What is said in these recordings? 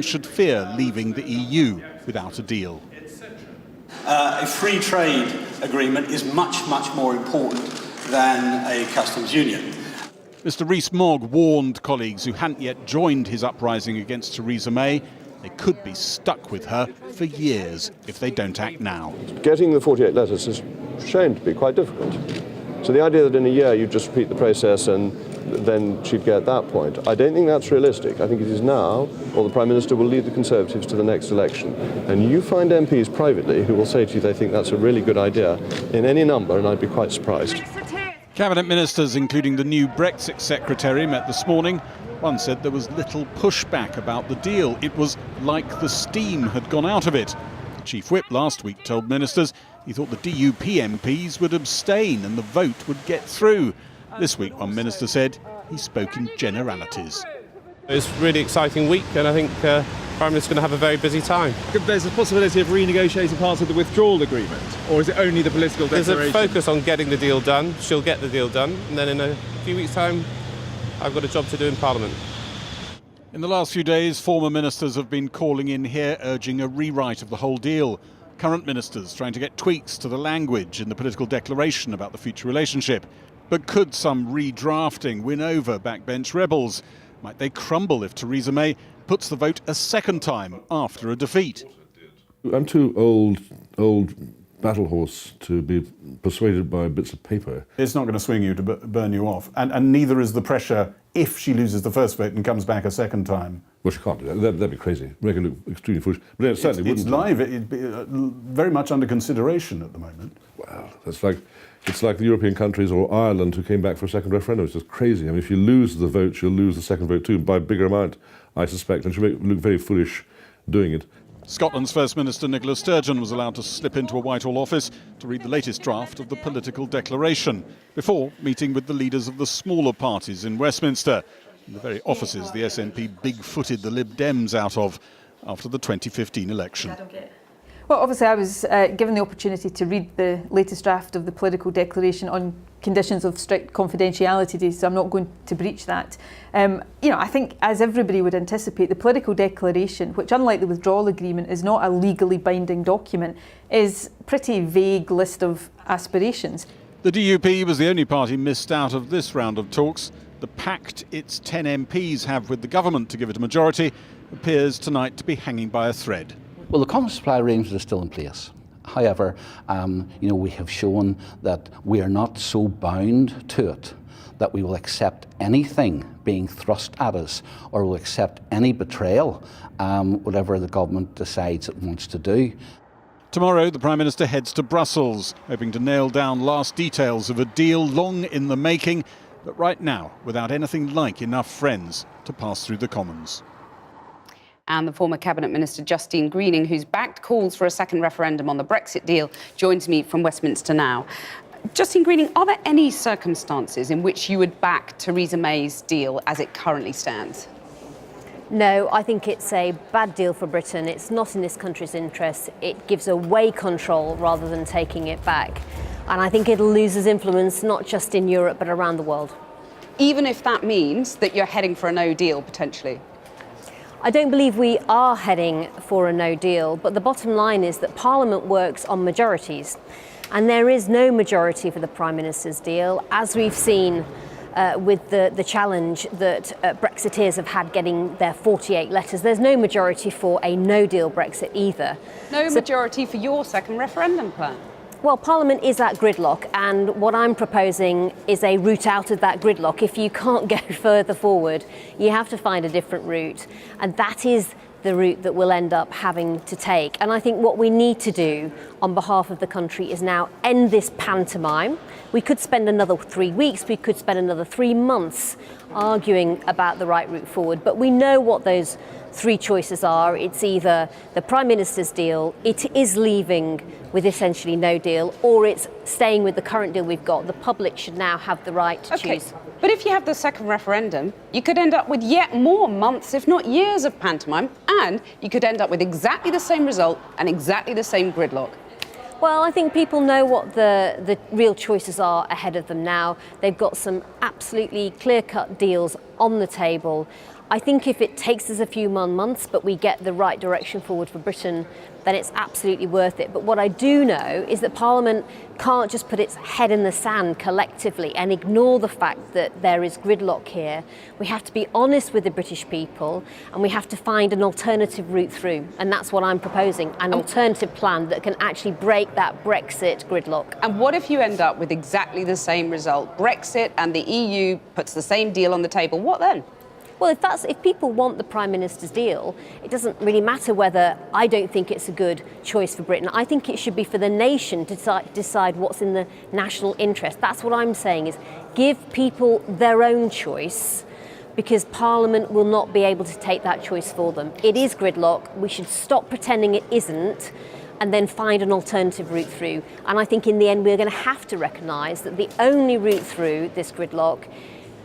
should fear leaving the EU without a deal. A free trade agreement is much, much more important than a customs union. Mr Rees-Mogg warned colleagues who hadn't yet joined his uprising against Theresa May they could be stuck with her for years if they don't act now. Getting the 48 letters is shown to be quite difficult. So the idea that in a year you just repeat the process and then she'd get that point, I don't think that's realistic. I think it is now, or the Prime Minister will lead the Conservatives to the next election. And you find MPs privately who will say to you they think that's a really good idea in any number, and I'd be quite surprised. Cabinet ministers, including the new Brexit secretary, met this morning. One said there was little pushback about the deal. It was like the steam had gone out of it. The Chief Whip last week told ministers he thought the DUP MPs would abstain and the vote would get through. This week, one minister said he spoke in generalities. It's a really exciting week, and I think Prime Minister's going to have a very busy time. There's a possibility of renegotiating parts of the withdrawal agreement, or is it only the political declaration? There's a focus on getting the deal done. She'll get the deal done, and then in a few weeks' time, I've got a job to do in Parliament. In the last few days, former ministers have been calling in here urging a rewrite of the whole deal. Current ministers trying to get tweaks to the language in the political declaration about the future relationship. But could some redrafting win over backbench rebels? Might they crumble if Theresa May puts the vote a second time after a defeat? I'm too old battle horse to be persuaded by bits of paper. It's not going to swing you to burn you off, and neither is the pressure if she loses the first vote and comes back a second time. Well, she can't do that. That'd be crazy. Make it look extremely foolish. But it certainly wouldn't. It's live. It'd be very much under consideration at the moment. Well, it's like the European countries or Ireland who came back for a second referendum. It's just crazy. I mean, if you lose the vote, you'll lose the second vote too, by a bigger amount, I suspect, and she'll look very foolish doing it. Scotland's First Minister Nicola Sturgeon was allowed to slip into a Whitehall office to read the latest draft of the political declaration before meeting with the leaders of the smaller parties in Westminster, the very offices the SNP big-footed the Lib Dems out of after the 2015 election. Well, obviously I was given the opportunity to read the latest draft of the political declaration on conditions of strict confidentiality, so I'm not going to breach that. I think, as everybody would anticipate, the political declaration, which unlike the withdrawal agreement is not a legally binding document, is a pretty vague list of aspirations. The DUP was the only party missed out of this round of talks. The pact its 10 MPs have with the government to give it a majority appears tonight to be hanging by a thread. Well, the common supply arrangement is still in place. However, we have shown that we are not so bound to it that we will accept anything being thrust at us or will accept any betrayal, whatever the government decides it wants to do. Tomorrow, the Prime Minister heads to Brussels, hoping to nail down last details of a deal long in the making, but right now, without anything like enough friends to pass through the Commons. And the former Cabinet Minister Justine Greening, who's backed calls for a second referendum on the Brexit deal, joins me from Westminster now. Justine Greening, are there any circumstances in which you would back Theresa May's deal as it currently stands? No, I think it's a bad deal for Britain. It's not in this country's interest. It gives away control rather than taking it back. And I think it'll lose its influence not just in Europe but around the world. Even if that means that you're heading for a no deal, potentially? I don't believe we are heading for a no deal, but the bottom line is that Parliament works on majorities. And there is no majority for the Prime Minister's deal, as we've seen with the challenge that Brexiteers have had getting their 48 letters. There's no majority for a no-deal Brexit either. No majority for your second referendum plan? Well, Parliament is at gridlock, and what I'm proposing is a route out of that gridlock. If you can't go further forward, you have to find a different route, and that is the route that we'll end up having to take. And I think what we need to do on behalf of the country is now end this pantomime. We could spend another 3 weeks, we could spend another 3 months arguing about the right route forward, but we know what those three choices are. It's either the Prime Minister's deal, it is leaving with essentially no deal, or it's staying with the current deal we've got. The public should now have the right to choose. But if you have the second referendum, you could end up with yet more months, if not years, of pantomime, and you could end up with exactly the same result and exactly the same gridlock. Well, I think people know what the real choices are ahead of them now. They've got some absolutely clear-cut deals on the table. I think if it takes us a few more months, but we get the right direction forward for Britain, then it's absolutely worth it. But what I do know is that Parliament can't just put its head in the sand collectively and ignore the fact that there is gridlock here. We have to be honest with the British people, and we have to find an alternative route through. And that's what I'm proposing, an alternative plan that can actually break that Brexit gridlock. And what if you end up with exactly the same result? Brexit and the EU puts the same deal on the table. What then? Well, if people want the Prime Minister's deal, it doesn't really matter whether I don't think it's a good choice for Britain. I think it should be for the nation to decide what's in the national interest. That's what I'm saying, is give people their own choice, because Parliament will not be able to take that choice for them. It is gridlock. We should stop pretending it isn't, and then find an alternative route through. And I think in the end we're going to have to recognise that the only route through this gridlock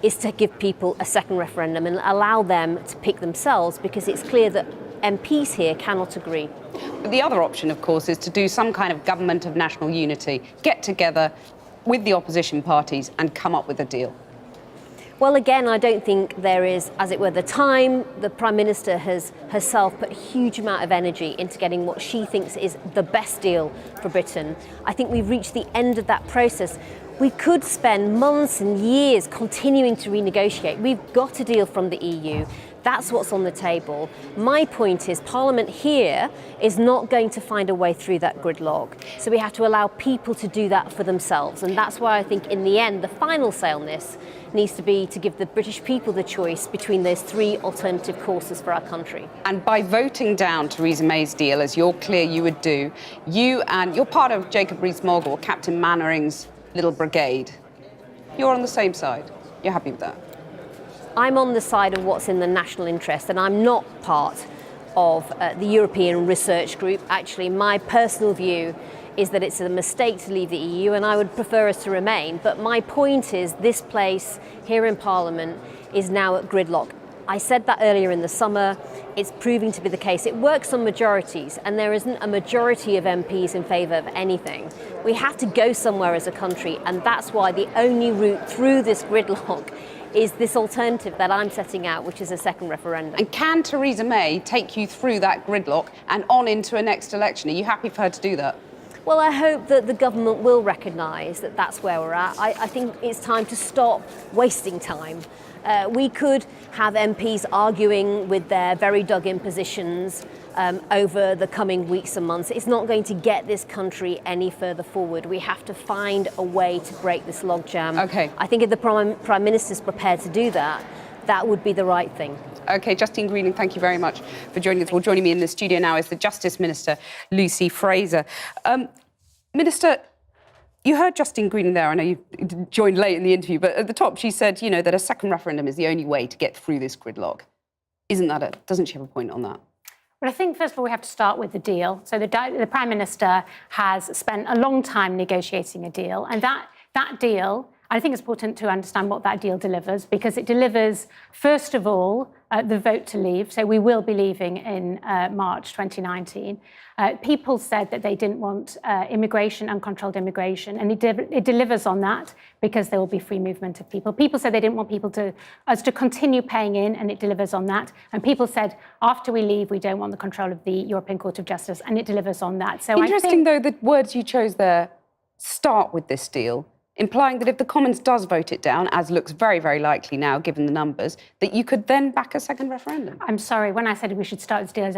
is to give people a second referendum and allow them to pick themselves, because it's clear that MPs here cannot agree. But the other option, of course, is to do some kind of government of national unity, get together with the opposition parties and come up with a deal. Well, again, I don't think there is, as it were, the time. The Prime Minister has herself put a huge amount of energy into getting what she thinks is the best deal for Britain. I think we've reached the end of that process. We could spend months and years continuing to renegotiate. We've got a deal from the EU. That's what's on the table. My point is Parliament here is not going to find a way through that gridlock. So we have to allow people to do that for themselves. And that's why I think in the end, the final say on this needs to be to give the British people the choice between those three alternative courses for our country. And by voting down Theresa May's deal, as you're clear you would do, you're part of Jacob Rees-Mogg or Captain Mannering's little brigade. You're on the same side. You're happy with that? I'm on the side of what's in the national interest, and I'm not part of the European Research Group. Actually, my personal view is that it's a mistake to leave the EU, and I would prefer us to remain. But my point is this place here in Parliament is now at gridlock. I said that earlier in the summer. It's proving to be the case. It works on majorities, and there isn't a majority of MPs in favour of anything. We have to go somewhere as a country, and that's why the only route through this gridlock is this alternative that I'm setting out, which is a second referendum. And can Theresa May take you through that gridlock and on into a next election? Are you happy for her to do that? Well, I hope that the government will recognise that that's where we're at. I think it's time to stop wasting time. We could have MPs arguing with their very dug-in positions over the coming weeks and months. It's not going to get this country any further forward. We have to find a way to break this logjam. Okay. I think if the Prime Minister's prepared to do that, that would be the right thing. OK, Justine Greening, thank you very much for joining us. Well, joining me in the studio now is the Justice Minister, Lucy Fraser. Minister, you heard Justine Greening there. I know you joined late in the interview, but at the top she said, you know, that a second referendum is the only way to get through this gridlock. Doesn't she have a point on that? Well, I think, first of all, we have to start with the deal. So the Prime Minister has spent a long time negotiating a deal, and that deal, I think it's important to understand what that deal delivers, because it delivers, first of all, the vote to leave. So we will be leaving in March 2019. People said that they didn't want immigration, uncontrolled immigration, and it delivers on that because there will be free movement of people. People said they didn't want us to continue paying in, and it delivers on that. And people said, after we leave, we don't want the control of the European Court of Justice, and it delivers on that. So interesting, though, the words you chose there start with this deal, implying that if the Commons does vote it down, as looks very, very likely now, given the numbers, that you could then back a second referendum. I'm sorry, when I said we should start this deal,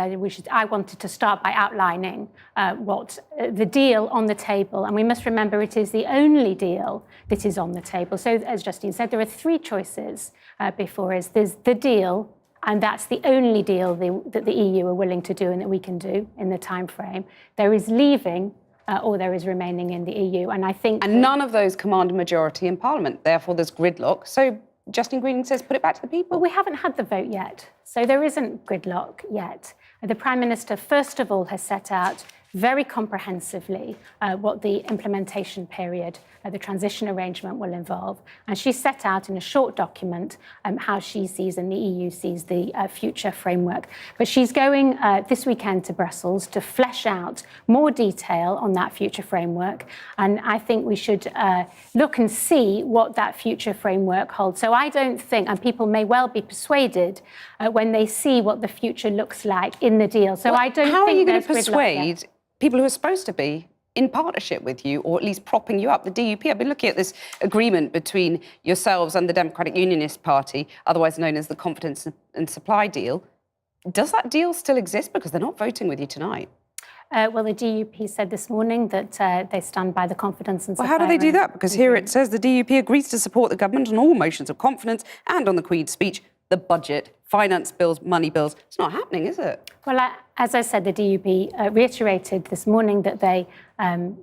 I wanted to start by outlining what the deal on the table, and we must remember it is the only deal that is on the table. So, as Justine said, there are three choices before us. There's the deal, and that's the only deal that the EU are willing to do and that we can do in the time frame. There is leaving, or there is remaining in the EU. And I think... And none of those command a majority in Parliament. Therefore, there's gridlock. So Justine Greening says, put it back to the people. Well, we haven't had the vote yet. So there isn't gridlock yet. The Prime Minister, first of all, has set out very comprehensively what the implementation period, the transition arrangement will involve. And she set out in a short document how she sees and the EU sees the future framework. But she's going this weekend to Brussels to flesh out more detail on that future framework. And I think we should look and see what that future framework holds. So I don't think, and people may well be persuaded when they see what the future looks like in the deal. So I don't How think are you going to there's gridlock persuade people who are supposed to be in partnership with you, or at least propping you up, the DUP? I've been looking at this agreement between yourselves and the Democratic Unionist Party, otherwise known as the Confidence and Supply deal. Does that deal still exist? Because they're not voting with you tonight. Well, the DUP said this morning that they stand by the confidence and supply. Well, how do they do that? Because here it says the DUP agrees to support the government on all motions of confidence and on the Queen's speech, the budget, finance bills, money bills. It's not happening, is it? Well, as I said, the DUP reiterated this morning that they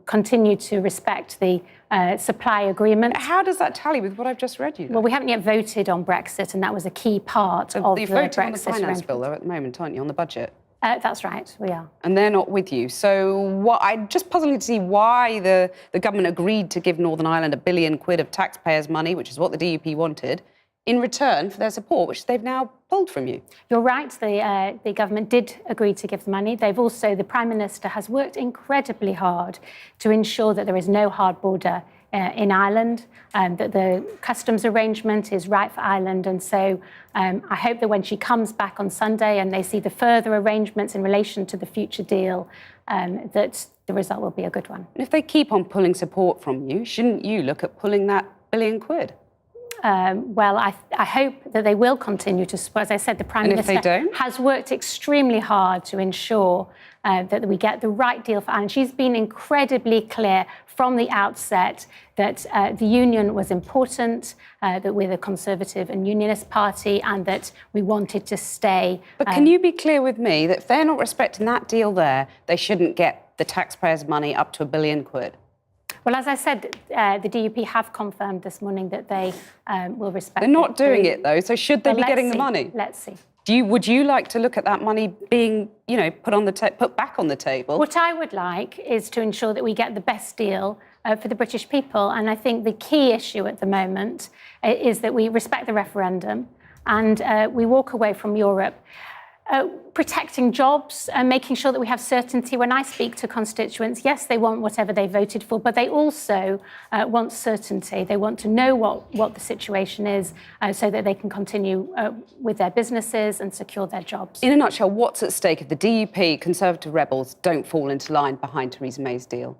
continue to respect the supply agreement. How does that tally with what I've just read you, though? Well, we haven't yet voted on Brexit, and that was a key part of the You're voting Brexit on the finance bill, though, at the moment, aren't you, on the budget? That's right, we are. And they're not with you. So I'm just puzzling to see why the government agreed to give Northern Ireland £1 billion of taxpayers' money, which is what the DUP wanted, in return for their support, which they've now pulled from you. You're right, the government did agree to give the money. The Prime Minister has worked incredibly hard to ensure that there is no hard border in Ireland, that the customs arrangement is right for Ireland. And so I hope that when she comes back on Sunday and they see the further arrangements in relation to the future deal, that the result will be a good one. And if they keep on pulling support from you, shouldn't you look at pulling that £1 billion? Well, I hope that they will continue to support. As I said, the Prime Minister has worked extremely hard to ensure that we get the right deal for Ireland. She's been incredibly clear from the outset that the union was important, that we're the Conservative and Unionist Party, and that we wanted to stay. But can you be clear with me that if they're not respecting that deal there, they shouldn't get the taxpayers' money up to £1 billion? Well, as I said, the DUP have confirmed this morning that they will respect. They're not doing it, though, so should they be getting the money? Let's see. Would you like to look at that money being, put back on the table? What I would like is to ensure that we get the best deal for the British people. And I think the key issue at the moment is that we respect the referendum and we walk away from Europe protecting jobs and making sure that we have certainty. When I speak to constituents, yes, they want whatever they voted for, but they also want certainty. They want to know what the situation is so that they can continue with their businesses and secure their jobs. In a nutshell, what's at stake if the DUP, Conservative rebels, don't fall into line behind Theresa May's deal?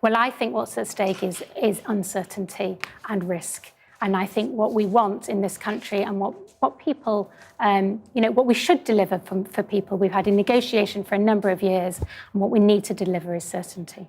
Well, I think what's at stake is uncertainty and risk. And I think what we want in this country and what people, what we should deliver for people, we've had a negotiation for a number of years, and what we need to deliver is certainty.